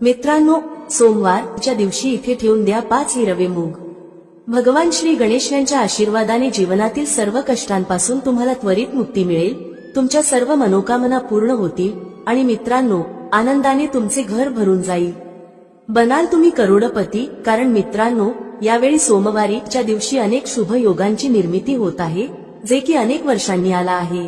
मित्रांनो, सोमवारच्या दिवशी इथे ठेवून द्या 5 हिरवे मूग। भगवान श्री गणेश यांच्या आशीर्वादाने जीवनातील सर्व कष्टांपासून तुम्हाला त्वरित मुक्ती मिळेल, तुमच्या सर्व मनोकामना पूर्ण होतील आणि मित्रांनो, आनंदाने तुमचे घर भरून जाईल। बनाल तुम्ही करोडपती, कारण मित्रांनो, यावेळी सोमवारीच्या दिवशी अनेक शुभ योगांची निर्मिती होत आहे, जे की अनेक वर्षांनी आला आहे।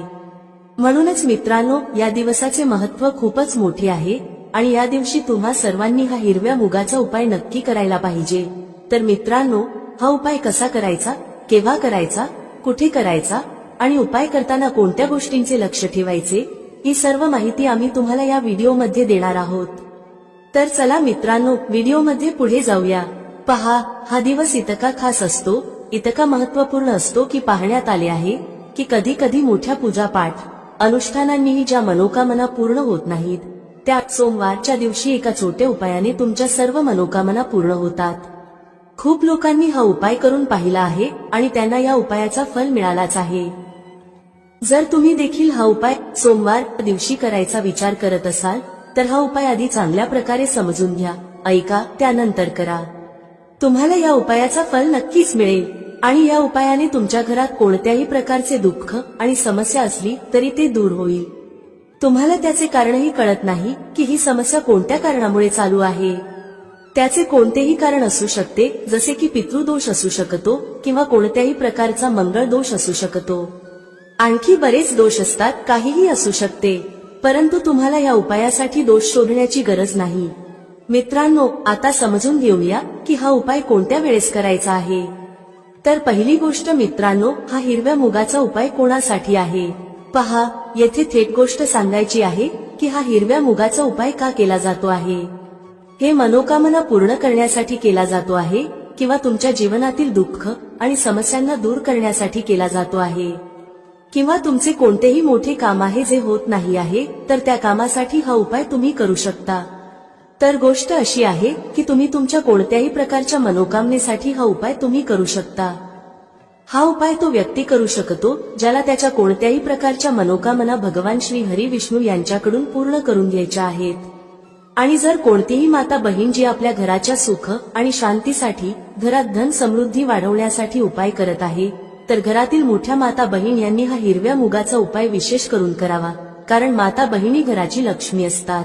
म्हणूनच मित्रांनो, या दिवसाचे महत्त्व खूपच मोठे आहे आणि या दिवशी तुम्हा सर्वांनी हा हिरव्या मुगाचा उपाय नक्की करायला पाहिजे। तर मित्रांनो, हा उपाय कसा करायचा, केव्हा करायचा, कुठे करायचा आणि उपाय करताना कोणत्या गोष्टींचे लक्ष ठेवायचे, ही सर्व माहिती आम्ही तुम्हाला या व्हिडिओमध्ये देणार आहोत। तर चला मित्रांनो, व्हिडिओमध्ये पुढे जाऊया। पहा, हा दिवस इतका खास असतो, इतका महत्त्वपूर्ण असतो की पाहण्यात आले आहे की कधी कधी मोठ्या पूजापाठ अनुष्ठानांनीही ज्या मनोकामना पूर्ण होत नाहीत, त्या सोमवारच्या दिवशी एका छोट्या उपायाने तुमच्या सर्व मनोकामना पूर्ण होतात। खूप लोकांनी हा उपाय करून पाहिला आहे आणि त्यांना या उपायाचा फल मिळालाच आहे। जर तुम्ही देखील हा उपाय सोमवार दिवशी करायचा विचार करत असाल तर हा उपाय आधी चांगल्या प्रकारे समजून घ्या, ऐका, त्यानंतर करा। तुम्हाला या उपायाचा फल नक्कीच मिळेल आणि या उपायाने तुमच्या घरात कोणत्याही प्रकारचे दुःख आणि समस्या असली तरी ते दूर होईल। तुम्हाला त्याचे कारणही कळत नाही की ही समस्या कोणत्या कारणामुळे चालू आहे। त्याचे कोणतेही कारण असू शकते, जसे की पितृदोष असू शकतो किंवा कोणत्याही प्रकारचा मंगळ दोष असू शकतो, आणखी बरेच दोष असतात, काहीही असू शकते। परंतु तुम्हाला या उपायासाठी दोष शोधण्याची गरज नाही। मित्रांनो, आता समजून घेऊया की हा उपाय कोणत्या वेळेस करायचा आहे। तर पहिली गोष्ट मित्रांनो, हा हिरव्या मुगाचा उपाय कोणासाठी आहे। पहा, येथे थेट गोष्ट सांगायची आहे की हा हिरव्या मुगाचा उपाय का केला जातो आहे। हे मनोकामना पूर्ण करण्यासाठी केला जातो आहे किंवा तुमच्या जीवनातील दुःख आणि समस्यांना दूर करण्यासाठी केला जातो आहे, किंवा तुमचे कोणतेही मोठे काम आहे जे होत नाही आहे, तर त्या कामासाठी हा उपाय तुम्ही करू शकता। तर गोष्ट अशी आहे की तुम्ही तुमच्या कोणत्याही प्रकारच्या मनोकामनेसाठी हा उपाय तुम्ही करू शकता। हा उपाय तो व्यक्ती करू शकतो ज्याला त्याच्या कोणत्याही प्रकारच्या मनोकामना भगवान श्री हरी विष्णू यांच्याकडून पूर्ण करून घ्यायच्या आहेत। आणि जर कोणतीही माता बहीण जी आपल्या घराच्या सुख आणि शांतीसाठी, घरात धन समृद्धी वाढवण्यासाठी उपाय करत आहे, तर घरातील मोठ्या माता बहीण यांनी हा हिरव्या मुगाचा उपाय विशेष करून करावा, कारण माता बहिणी घराची लक्ष्मी असतात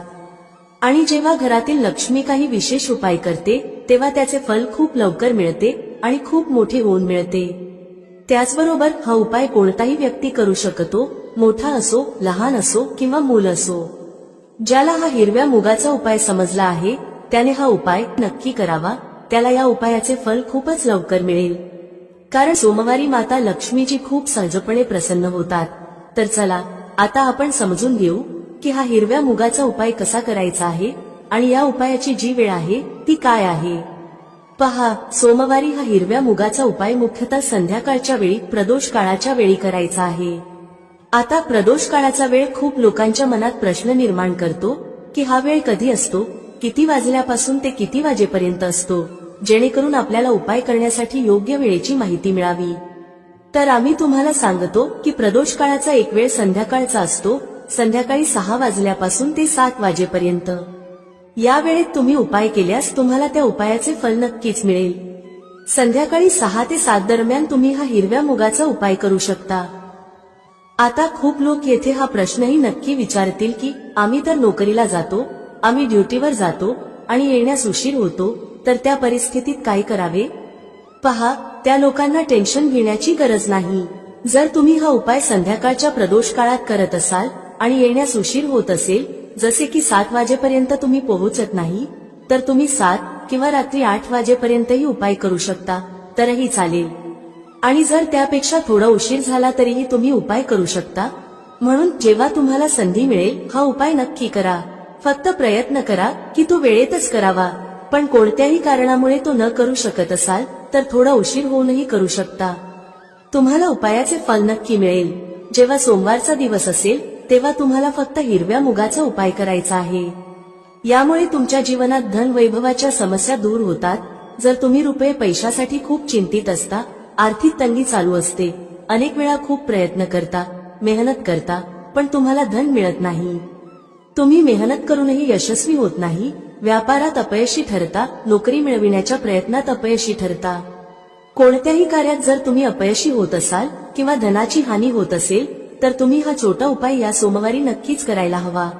आणि जेव्हा घरातील लक्ष्मी काही विशेष उपाय करते तेव्हा त्याचे फल खूप लवकर मिळते आणि खूप मोठे होऊन मिळते। त्याचबरोबर हा उपाय कोणताही व्यक्ती करू शकतो, मोठा असो, लहान असो किंवा मूल असो। ज्याला हा हिरव्या मुगाचा उपाय समजला आहे त्याने हा उपाय नक्की करावा, त्याला या उपायाचे फल खूपच लवकर मिळेल, कारण सोमवारी माता लक्ष्मीजी खूप सहजपणे प्रसन्न होतात। तर चला, आता आपण समजून घेऊ की हा हिरव्या मुगाचा उपाय कसा करायचा आहे आणि या उपायाची जी वेळ आहे ती काय आहे। पहा, सोमवारी हा हिरव्या मुगाचा उपाय मुख्यतः संध्याकाळच्या वेळी, प्रदोष काळाच्या वेळी करायचा आहे। आता प्रदोष काळाचा वेळ खूप लोकांच्या मनात प्रश्न निर्माण करतो की हा वेळ कधी असतो, किती वाजल्यापासून ते किती वाजेपर्यंत असतो, जेणेकरून आपल्याला उपाय करण्यासाठी योग्य वेळेची माहिती मिळावी। तर आम्ही तुम्हाला सांगतो की प्रदोष काळाचा एक वेळ संध्याकाळचा असतो, संध्याकाळी 6 वाजल्यापासून ते 7 वाजेपर्यंत। या वेळेत तुम्ही उपाय केल्यास तुम्हाला त्या उपायाचे फल नक्कीच मिळेल। संध्याकाळी 6 ते 7 दरम्यान तुम्ही हा हिरव्या मुगाचा उपाय करू शकता। आता खूप लोक येथे हा प्रश्नही नक्की विचारतील की आम्ही तर नोकरीला जातो, आम्ही ड्युटीवर जातो आणि येण्यास उशीर होतो, तर त्या परिस्थितीत काय करावे। पहा, त्या लोकांना टेन्शन घेण्याची गरज नाही। जर तुम्ही हा उपाय संध्याकाळच्या प्रदोष काळात करत असाल आणि येण्यास उशीर होत असेल, जसे की 7 वाजेपर्यंत तुम्ही पोहोचत नाही, तर तुम्ही 7 किंवा रात्री 8 वाजेपर्यंतही उपाय करू शकता, तरही चालेल। आणि जर त्यापेक्षा थोडा उशीर झाला तरीही तुम्ही उपाय करू शकता। म्हणून जेव्हा तुम्हाला संधी मिळेल हा उपाय नक्की करा। फक्त प्रयत्न करा की तो वेळेतच करावा, पण कोणत्याही कारणामुळे तो न करू शकत असाल तर थोडा उशीर होऊनही करू शकता। तुम्हाला उपायाचे फल नक्की मिळेल। जेव्हा सोमवारचा दिवस असेल तेव्हा तुम्हाला फक्त हिरव्या मुगाचा उपाय करायचा आहे। यामुळे तुमच्या जीवनात धन वैभवाच्या समस्या दूर होतात। जर तुम्ही रुपये पैशासाठी खूप चिंतित असता, आर्थिक तंगी चालू असते, अनेक वेळा खूप प्रयत्न करता, मेहनत करता, पण तुम्हाला धन मिळत नाही, तुम्ही मेहनत करूनही यशस्वी होत नाही, व्यापारात अपयशी ठरता, नोकरी मिळविण्याच्या प्रयत्नात अपयशी ठरता. कोणत्याही कार्यात जर तुम्ही अपयशी होत असाल किंवा धनाची हानी होत असेल तर तुम्ही हा छोटा उपाय या सोमवारी नक्कीच करायला हवा.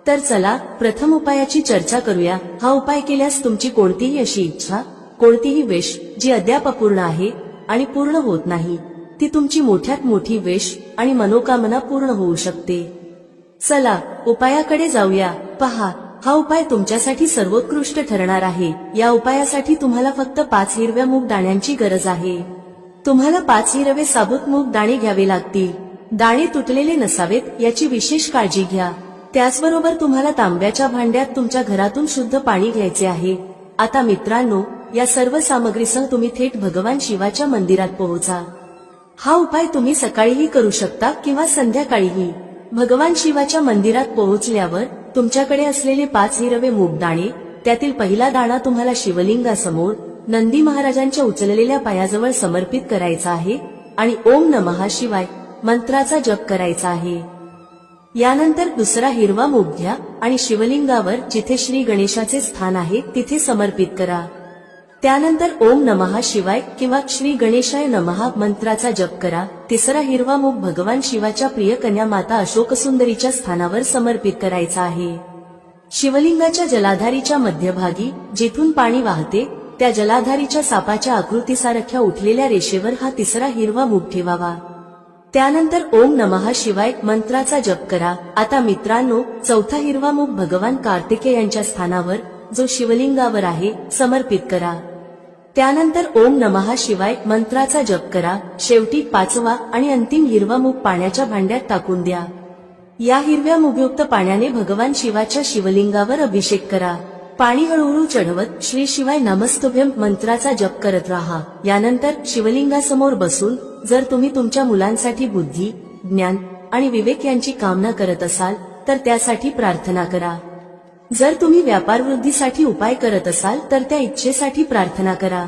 तर चला प्रथम उपायाची चर्चा करूया. हा उपाय केल्यास तुमची कोणतीही अशी इच्छा, कोणतीही विश जी अद्याप अपूर्ण आहे आणि पूर्ण होत नाही, ती तुमची मोठ्यात मोठी विश आणि मनोकामना पूर्ण होऊ शकते. चला उपायाकडे जाऊया. पहा, हा उपाय तुमच्यासाठी सर्वोत्कृष्ट ठरणार आहे. या उपायासाठी तुम्हाला फक्त 5 हिरव्या मूग दाण्यांची गरज आहे. तुम्हाला 5 हिरवे साबूत मूग दाणे घ्यावे लागतील. दाणे तुटलेले नसावेत याची विशेष काळजी घ्या. त्याचबरोबर तुम्हाला तांब्याच्या भांड्यात तुमच्या घरातून शुद्ध पाणी घ्यायचे आहे. आता मित्रांनो, या सर्व सामग्रीसह तुम्ही थेट भगवान शिवाच्या मंदिरात पोहोचा. हा उपाय तुम्ही सकाळीही करू शकता किंवा संध्याकाळीही. भगवान शिवाच्या मंदिरात पोहोचल्यावर तुमच्याकडे असलेले 5 हिरवे मूग दाणे, त्यातील पहिला दाणा तुम्हाला शिवलिंगासमोर नंदी महाराजांच्या उचललेल्या पायाजवळ समर्पित करायचा आहे आणि ओम नमः शिवाय मंत्राचा जप करायचा आहे. यानंतर दुसरा हिरवा मूग घ्या आणि शिवलिंगावर जिथे श्री गणेशाचे स्थान आहे तिथे समर्पित करा. त्यानंतर ओम नमः शिवाय किंवा श्री गणेशाय नमः मंत्राचा जप करा. तिसरा हिरवा मूग भगवान शिवाच्या प्रिय कन्या माता अशोकसुंदरीच्या स्थानावर समर्पित करायचा आहे. शिवलिंगाच्या जलाधारीच्या मध्यभागी जिथून पाणी वाहते त्या जलाधारीच्या सापाच्या आकृतीसारख्या उठलेल्या रेषेवर हा तिसरा हिरवा मूग ठेवावा. त्यानंतर ओम नमः शिवाय मंत्राचा जप करा. आता मित्रांनो, चौथा हिरवा मूग भगवान कार्तिकेय यांच्या स्थानावर जो शिवलिंगावर आहे समर्पित करा. त्यानंतर ओम नमः शिवाय मंत्राचा जप करा. शेवटी 5वा आणि अंतिम हिरवा मूग पाण्याच्या भांड्यात टाकून द्या. या हिरव्या मूगयुक्त पाण्याने भगवान शिवाच्या शिवलिंगावर अभिषेक करा. पाणी हळूहळू चढवत श्री शिवाय नमस्तुभ्यम मंत्राचा जप करत राहा. यानंतर शिवलिंगासमोर बसून जर तुम्ही तुमच्या मुलांसाठी बुद्धी, ज्ञान आणि विवेक यांची कामना करत असाल तर त्यासाठी प्रार्थना करा. जर तुम्ही व्यापार वृद्धीसाठी उपाय करत असाल तर त्या इच्छेसाठी प्रार्थना करा.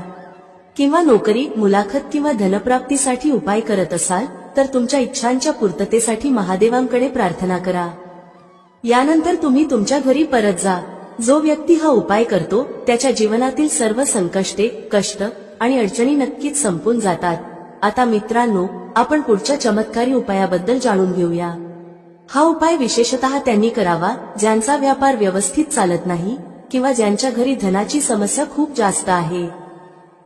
किंवा नोकरी, मुलाखत किंवा धनप्राप्तीसाठी उपाय करत असाल तर तुमच्या इच्छांच्या पूर्ततेसाठी महादेवांकडे प्रार्थना करा. यानंतर तुम्ही तुमच्या घरी परत जा. जो व्यक्ती हा उपाय करतो त्याच्या जीवनातील सर्व संकष्टे, कष्ट आणि अडचणी नक्कीच संपून जातात. आता मित्रांनो, आपण पुढच्या चमत्कारी उपायाबद्दल जाणून घेऊया. हा उपाय विशेषतः त्यांनी करावा ज्यांचा व्यापार व्यवस्थित चालत नाही किंवा ज्यांच्या घरी धनाची समस्या खूप जास्त आहे.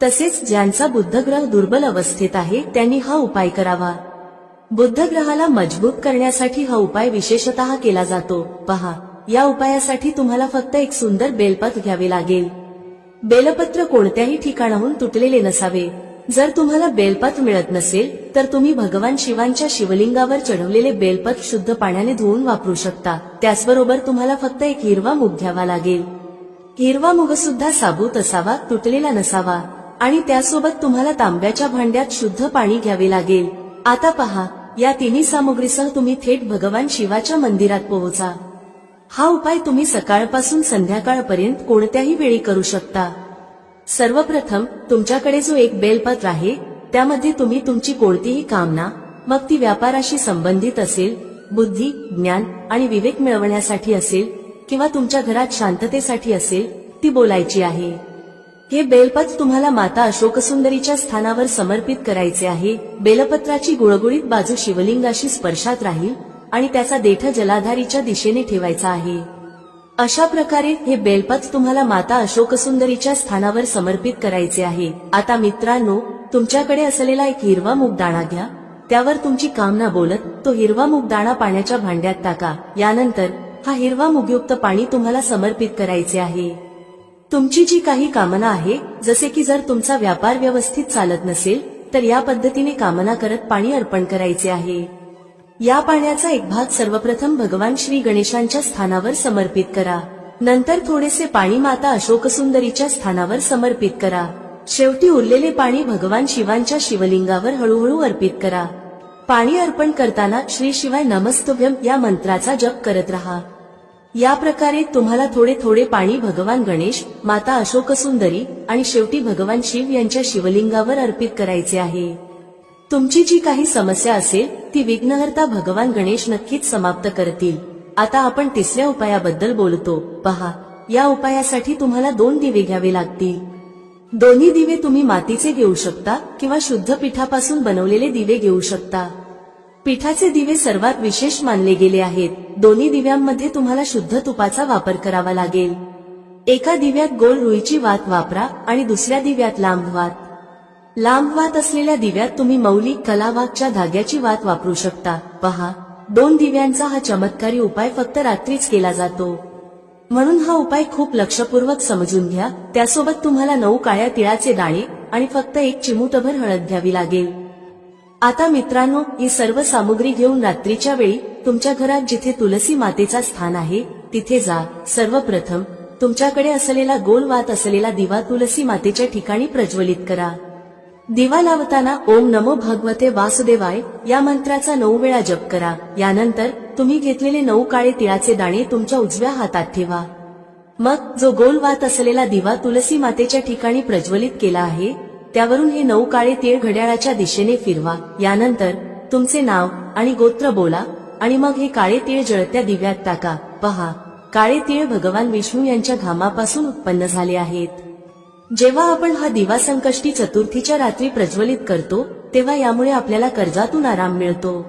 तसेच ज्यांचा बुधग्रह दुर्बल अवस्थेत आहे त्यांनी हा उपाय करावा. बुधग्रहाला मजबूत करण्यासाठी हा उपाय विशेषतः केला जातो. पहा, या उपायासाठी तुम्हाला फक्त एक सुंदर बेलपत्र घ्यावे लागेल. बेलपत्र कोणत्याही ठिकाणाहून तुटलेले नसावे. जर तुम्हाला बेलपत्र मिळत नसेल तर तुम्ही भगवान शिवांच्या शिवलिंगावर चढवलेले बेलपत्र शुद्ध पाण्याने धुवून वापरू शकता. त्याचबरोबर तुम्हाला फक्त एक हिरवा मूग घ्यावा लागेल. हिरवा मूग सुद्धा साबूत असावा, तुटलेला नसावा. आणि त्यासोबत तुम्हाला तांब्याच्या भांड्यात शुद्ध पाणी घ्यावे लागेल. आता पहा, या तिन्ही सामुग्रीसह तुम्ही थेट भगवान शिवाच्या मंदिरात पोहोचा. हा उपाय तुम्ही सकाळपासून संध्याकाळपर्यंत कोणत्याही वेळी करू शकता. सर्वप्रथम तुमच्याकडे जो एक बेलपत्र आहे त्यामध्ये तुम्ही तुमची कोणतीही कामना, मग ती व्यापाराशी संबंधित असेल, बुद्धी, ज्ञान आणि विवेक मिळवण्यासाठी असेल किंवा तुमच्या घरात शांततेसाठी असेल, ती बोलायची आहे. हे बेलपत्र तुम्हाला माता अशोकसुंदरीच्या स्थानावर समर्पित करायचे आहे. बेलपत्राची गुळगुळीत बाजू शिवलिंगाशी स्पर्शात राहील आणि त्याचा देठ जलाधारीच्या दिशेने ठेवायचा आहे. अशा प्रकारे हे बेलपत्र तुम्हाला माता अशोकसुंदरीच्या स्थानावर समर्पित करायचे आहे. आता मित्रांनो, तुमच्याकडे असलेला एक हिरवा मूग दाणा घ्या. त्यावर तुमची कामना बोलत तो हिरवा मूग दाणा पाण्याच्या भांड्यात टाका. यानंतर हा हिरवा मूगयुक्त पाणी तुम्हाला समर्पित करायचे आहे. तुमची जी काही कामना आहे, जसे की जर तुमचा व्यापार व्यवस्थित चालत नसेल तर या पद्धतीने कामना करत पाणी अर्पण करायचे आहे. या पाण्याचा एक भाग सर्वप्रथम भगवान श्री गणेशांच्या स्थानावर समर्पित करा. नंतर थोडेसे पाणी माता अशोकसुंदरीच्या स्थानावर समर्पित करा. शेवटी उरलेले पाणी भगवान शिवांच्या शिवलिंगावर हळूहळू अर्पित करा. पाणी अर्पण करताना श्री शिवाय नमस्तुभ्यम या मंत्राचा जप करत रहा. या प्रकारे तुम्हाला थोडे थोडे पाणी भगवान गणेश, माता अशोकसुंदरी आणि शेवटी भगवान शिव यांच्या शिवलिंगावर अर्पित करायचे आहे. तुमची जी काही समस्या असेल ती विघ्नहर्ता भगवान गणेश नक्कीच समाप्त करतील. आता आपण तिसऱ्या उपायाबद्दल बोलतो. पहा, या उपायासाठी तुम्हाला 2 दिवे घ्यावे लागतील. दोन्ही दिवे तुम्ही मातीचे घेऊ शकता किंवा शुद्ध पिठापासून बनवलेले दिवे घेऊ शकता. पिठाचे दिवे सर्वात विशेष मानले गेले आहेत. दोन्ही दिव्यांमध्ये तुम्हाला शुद्ध तुपाचा वापर करावा लागेल. एका दिव्यात गोल रुईची वात वापरा आणि दुसऱ्या दिव्यात लांब वात. लांब वात असलेल्या दिव्यात तुम्ही मौली कलावाकच्या धाग्याची वात वापरू शकता. पहा, 2 दिव्यांचा हा चमत्कारी उपाय फक्त रात्रीच केला जातो, म्हणून हा उपाय खूप लक्षपूर्वक समजून घ्या. त्यासोबत तुम्हाला 9 काळ्या तिळाचे दाणे आणि फक्त 1 चिमूटभर हळद घ्यावी लागेल. आता मित्रांनो, ही सर्व सामुग्री घेऊन रात्रीच्या वेळी तुमच्या घरात जिथे तुलसी मातेचा स्थान आहे तिथे जा. सर्वप्रथम तुमच्याकडे असलेला गोल वात असलेला दिवा तुलसी मातेच्या ठिकाणी प्रज्वलित करा. दिवा लावताना ओम नमो भगवते वासुदेवाय या मंत्राचा 9 वेळा जप करा. यानंतर तुम्ही घेतलेले 9 काळे तिळाचे दाणे तुमच्या उजव्या हातात ठेवा. मग जो गोल वात असलेला दिवा तुलसी मातेच्या ठिकाणी प्रज्वलित केला आहे त्यावरून हे 9 काळे तीळ घड्याळाच्या दिशेने फिरवा. यानंतर तुमचे नाव आणि गोत्र बोला आणि मग हे काळे तीळ जळत्या दिव्यात टाका. पहा, काळे तीळ भगवान विष्णू यांच्या घामापासून उत्पन्न झाले आहेत. जेव्हा आपण हा दिवा संकष्टी चतुर्थीच्या रात्री प्रज्वलित करतो तेव्हा यामुळे आपल्याला कर्जातून आराम मिळतो.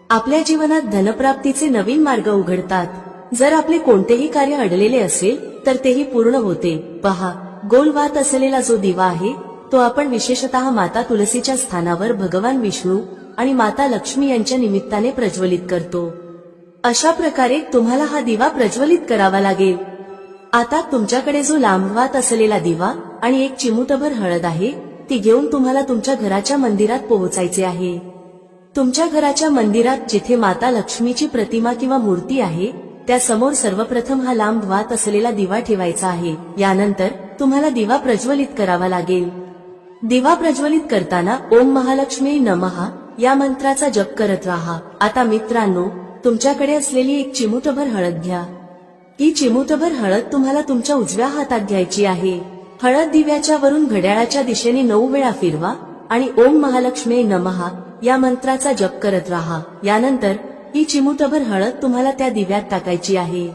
आपल्या जीवनात धनप्राप्तीचे नवीन मार्ग उघडतात. जर आपले कोणतेही कार्य अडलेले असेल तर तेही पूर्ण होते. पहा, गोल वात असलेला जो दिवा आहे तो आपण विशेषतः माता तुलसीच्या स्थानावर भगवान विष्णू आणि माता लक्ष्मी यांच्या निमित्ताने प्रज्वलित करतो. अशा प्रकारे तुम्हाला हा दिवा प्रज्वलित करावा लागेल. आता तुमच्याकडे जो लांबवात असलेला दिवा आणि 1 चिमूटभर हळद आहे ती घेऊन तुम्हाला तुमच्या घराच्या मंदिरात पोहोचायचे आहे. तुमच्या घराच्या मंदिरात जिथे माता लक्ष्मीची प्रतिमा किंवा मूर्ती आहे त्यासमोर सर्वप्रथम हा लांब वात असलेला दिवा ठेवायचा आहे. यानंतर तुम्हाला दिवा प्रज्वलित करावा लागेल. दिवा प्रज्वलित करताना ओम महालक्ष्मी नमः या मंत्राचा जप करत राहा. आता मित्रांनो, तुमच्याकडे असलेली 1 चिमूटभर हळद घ्या. ही चिमूटभर हळद तुम्हाला तुमच्या उजव्या हातात घ्यायची आहे. हळद दिव्याच्या वरून घड्याळाच्या दिशेने 9 वेळा फिरवा आणि ओम महालक्ष्मी नमः या मंत्राचा जप करत राहा. यानंतर ही चिमूटभर हळद तुम्हाला त्या दिव्यात टाकायची आहे.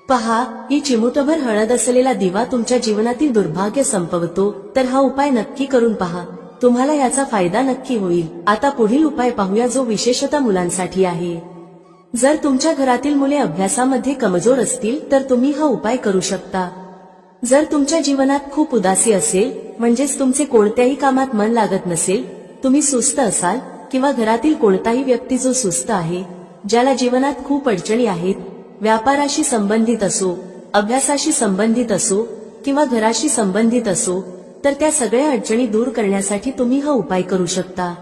पहा, ही चिमूटभर हळद असलेला दिवा तुमच्या जीवनातील दुर्भाग्य संपवतो. तर हा उपाय नक्की करून पहा, तुम्हाला याचा फायदा नक्की होईल. आता पुढील उपाय पाहूया जो विशेषतः मुलांसाठी आहे. जर तुमच्या घरातील मुले अभ्यासामध्ये कमजोर असतील तर तुम्ही हा उपाय करू शकता. जर तुमच्या जीवनात खूप उदासी असेल, म्हणजेच तुमचे कोणत्याही कामात मन लागत नसेल, तुम्ही सुस्त असाल किंवा घरातील कोणताही व्यक्ती जो सुस्त आहे, ज्याला जीवनात खूप अडचणी आहेत, व्यापाराशी संबंधित असो, अभ्यासाशी संबंधित असो किंवा घराशी संबंधित असो, तर त्या सगळ्या अडचणी दूर करण्यासाठी तुम्ही हा उपाय करू शकता.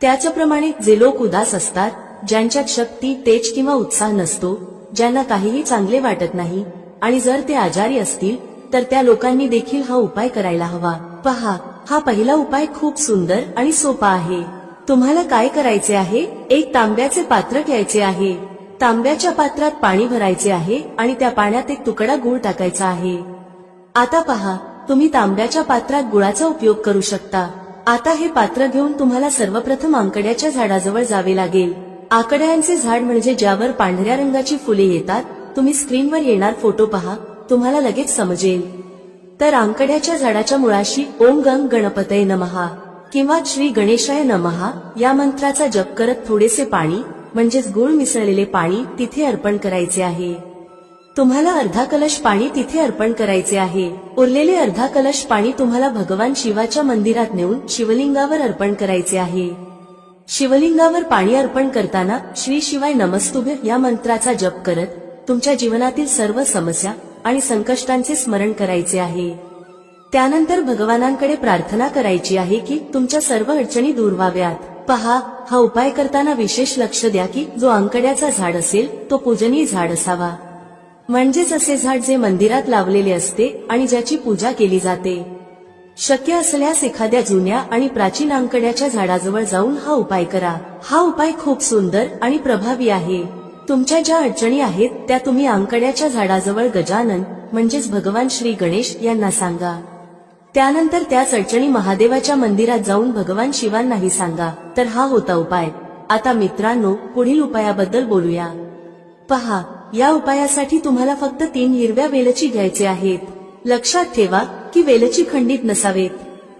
त्याचप्रमाणे जे लोक उदास असतात, ज्यांच्यात शक्ती, तेज किंवा उत्साह नसतो, ज्यांना काहीही चांगले वाटत नाही आणि जर ते आजारी असतील तर त्या लोकांनी देखील हा उपाय करायला हवा. पहा, हा पहिला उपाय खूप सुंदर आणि सोपा आहे. तुम्हाला काय करायचे आहे? 1 तांब्याचे पात्र घ्यायचे आहे. तांब्याच्या पात्रात पाणी भरायचे आहे आणि त्या पाण्यात 1 तुकडा गूळ टाकायचा आहे. आता पहा, तुम्ही तांब्याच्या पात्रात गुळाचा उपयोग करू शकता. आता हे पात्र घेऊन तुम्हाला सर्वप्रथम आंकड्याच्या झाडाजवळ जावे लागेल. आकड्यांचे झाड म्हणजे ज्यावर पांढऱ्या रंगाची फुले येतात. तुम्ही स्क्रीनवर येणार फोटो पहा, तुम्हाला लगेच समजेल. तर आंकड्याच्या झाडाच्या मुळाशी ओम गंग गणपतये नमः किंवा श्री गणेशाय नमः या मंत्राचा जप करत थोडेसे पाणी म्हणजेच गुळ मिसळलेले पाणी तिथे अर्पण करायचे आहे. तुम्हाला अर्धा कलश पाणी तिथे अर्पण करायचे आहे. उरलेले अर्धा कलश पाणी तुम्हाला भगवान शिवाच्या मंदिरात नेऊन शिवलिंगावर अर्पण करायचे आहे. शिवलिंगावर पाणी अर्पण करताना श्री शिवाय नमस्तुभ्य या मंत्राचा जप करत तुमच्या जीवनातील सर्व समस्या आणि संकष्टांचे स्मरण करायचे आहे. त्यानंतर भगवानांकडे प्रार्थना करायची आहे की तुमच्या सर्व अडचणी दूर व्हाव्यात. पहा, हा उपाय करताना विशेष लक्ष द्या की जो आंकड्याचा झाड असेल तो पूजनीय झाड असावा. म्हणजेच असे झाड जे मंदिरात लावलेले असते आणि ज्याची पूजा केली जाते. शक्य असल्यास एखाद्या जुन्या आणि प्राचीन आंकड्याच्या झाडाजवळ जाऊन हा उपाय करा. हा उपाय खूप सुंदर आणि प्रभावी आहे. तुमच्या ज्या अडचणी आहेत त्या तुम्ही आंकड्याच्या झाडाजवळ गजानन म्हणजेच भगवान श्री गणेश यांना सांगा. त्यानंतर त्याच अडचणी महादेवाच्या मंदिरात जाऊन भगवान शिवांनाही सांगा. तर हा होता उपाय. आता मित्रांनो, पुढील उपायाबद्दल बोलूया. पहा, या उपायासाठी तुम्हाला फक्त 3 हिरव्या वेलची घ्यायचे आहेत. लक्षात ठेवा की वेलची खंडित नसावेत.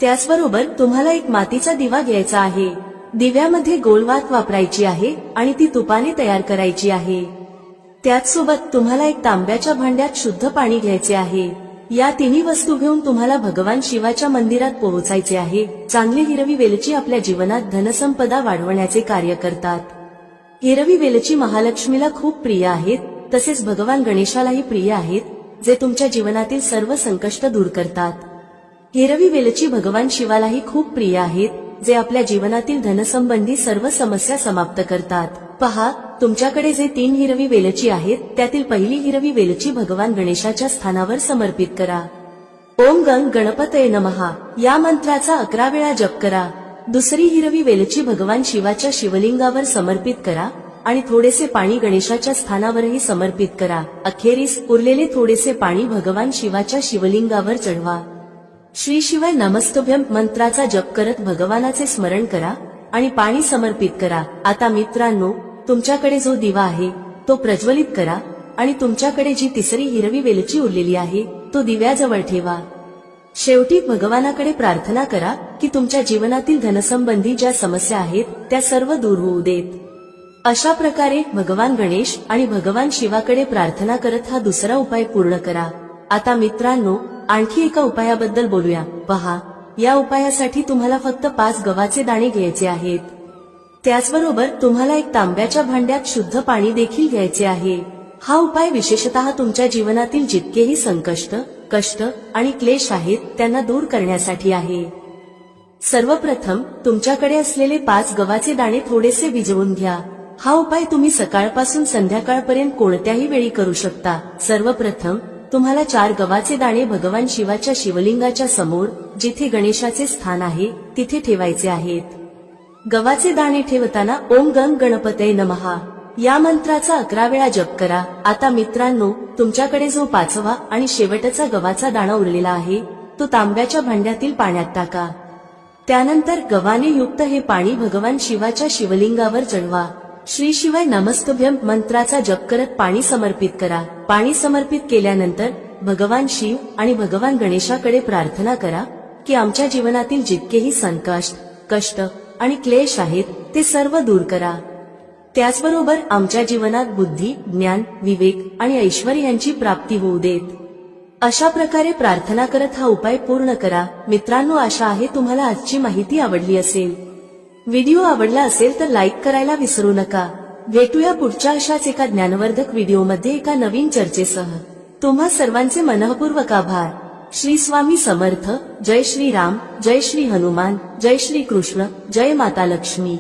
त्याचबरोबर तुम्हाला एक मातीचा दिवा घ्यायचा आहे. दिव्यामध्ये गोल वात वापरायची आहे आणि ती तुपाने तयार करायची आहे. त्याचसोबत तुम्हाला एक तांब्याच्या भांड्यात शुद्ध पाणी घ्यायचे आहे. या तिन्ही वस्तू घेऊन तुम्हाला भगवान शिवाच्या मंदिरात पोहोचायचे आहे. चांगली हिरवी वेलची आपल्या जीवनात धनसंपदा वाढवण्याचे कार्य करतात. हिरवी वेलची महालक्ष्मीला खूप प्रिय आहेत, तसेच भगवान गणेशालाही प्रिय आहेत, जे तुमच्या जीवनातील सर्व संकष्ट दूर करतात. हिरवी वेलची भगवान शिवालाही खूप प्रिय आहेत, जे आपल्या जीवनातील धनसंबंधी सर्व समस्या समाप्त करतात. पहा, तुमच्याकडे जे 3 हिरवी वेलची आहेत त्यातील पहिली हिरवी वेलची भगवान गणेशाच्या स्थानावर समर्पित करा. ओम गंग गणपतये नमः या मंत्राचा 11 वेळा जप करा. दुसरी हिरवी वेलची भगवान शिवाच्या शिवलिंगावर समर्पित करा आणि थोडेसे पाणी गणेशाच्या स्थानावरही समर्पित करा. अखेरीस उरलेले थोडेसे पाणी भगवान शिवाच्या शिवलिंगावर चढवा. श्री शिवाय नमस्तुभ्यम मंत्राचा जप करत भगवानाचे स्मरण करा आणि पाणी समर्पित करा. आता मित्रांनो, तुमच्याकडे जो दिवा आहे तो प्रज्वलित करा आणि तुमच्याकडे जी तिसरी हिरवी वेलची उरलेली आहे तो दिव्याजवळ ठेवा. शेवटी भगवानाकडे प्रार्थना करा की तुमच्या जीवनातील धनसंबंधी ज्या समस्या आहेत त्या सर्व दूर होऊ देत. अशा प्रकारे भगवान गणेश आणि भगवान शिवाकडे प्रार्थना करत हा दुसरा उपाय पूर्ण करा. आता मित्रांनो, आणखी एका उपायाबद्दल बोलूया. पहा, या उपायासाठी तुम्हाला फक्त 5 गव्हाचे दाणे घ्यायचे आहेत. त्याचबरोबर तुम्हाला एक तांब्याच्या भांड्यात शुद्ध पाणी देखील घ्यायचे आहे. हा उपाय विशेषतः तुमच्या जीवनातील जितकेही संकष्ट, कष्ट आणि क्लेश आहेत त्यांना दूर करण्यासाठी आहे. सर्वप्रथम तुमच्याकडे असलेले 5 गव्हाचे दाणे थोडेसे भिजवून घ्या. हा उपाय तुम्ही सकाळपासून संध्याकाळपर्यंत कोणत्याही वेळी करू शकता. सर्वप्रथम तुम्हाला 4 गव्हाचे दाणे भगवान शिवाच्या शिवलिंगाच्या समोर, जिथे गणेशाचे स्थान आहे, तिथे ठेवायचे आहेत. गव्हाचे दाणे ठेवताना ओम गंग गणपतये नमः या मंत्राचा 11 वेळा जप करा. आता मित्रांनो, तुमच्याकडे जो 5वा आणि शेवटचा गव्हाचा दाणा उरलेला आहे तो तांब्याच्या भांड्यातील पाण्यात टाका. त्यानंतर गव्हाने युक्त हे पाणी भगवान शिवाच्या शिवलिंगावर चढवा. श्री शिवाय नमस्तुभ्यम मंत्राचा जप करत पाणी समर्पित करा. पाणी समर्पित केल्यानंतर भगवान शिव आणि भगवान गणेशाकडे प्रार्थना करा की आमच्या जीवनातील जितकेही संकष्ट, कष्ट आणि क्लेश आहेत ते सर्व दूर करा. त्याचबरोबर आमच्या जीवनात बुद्धी, ज्ञान, विवेक आणि ऐश्वर्य यांची प्राप्ती होऊ देत. अशा प्रकारे प्रार्थना करत हा उपाय पूर्ण करा. मित्रांनो, आशा आहे तुम्हाला आजची माहिती आवडली असेल. व्हिडिओ आवडला असेल तर लाईक करायला विसरू नका. भेटूया पुढच्या अशाच एका ज्ञानवर्धक व्हिडिओमध्ये एका नवीन चर्चेसह. तुम्हा सर्वांचे मनःपूर्वक आभार. श्री स्वामी समर्थ. जय श्री राम, जय श्री हनुमान, जय श्री कृष्ण, जय माता लक्ष्मी.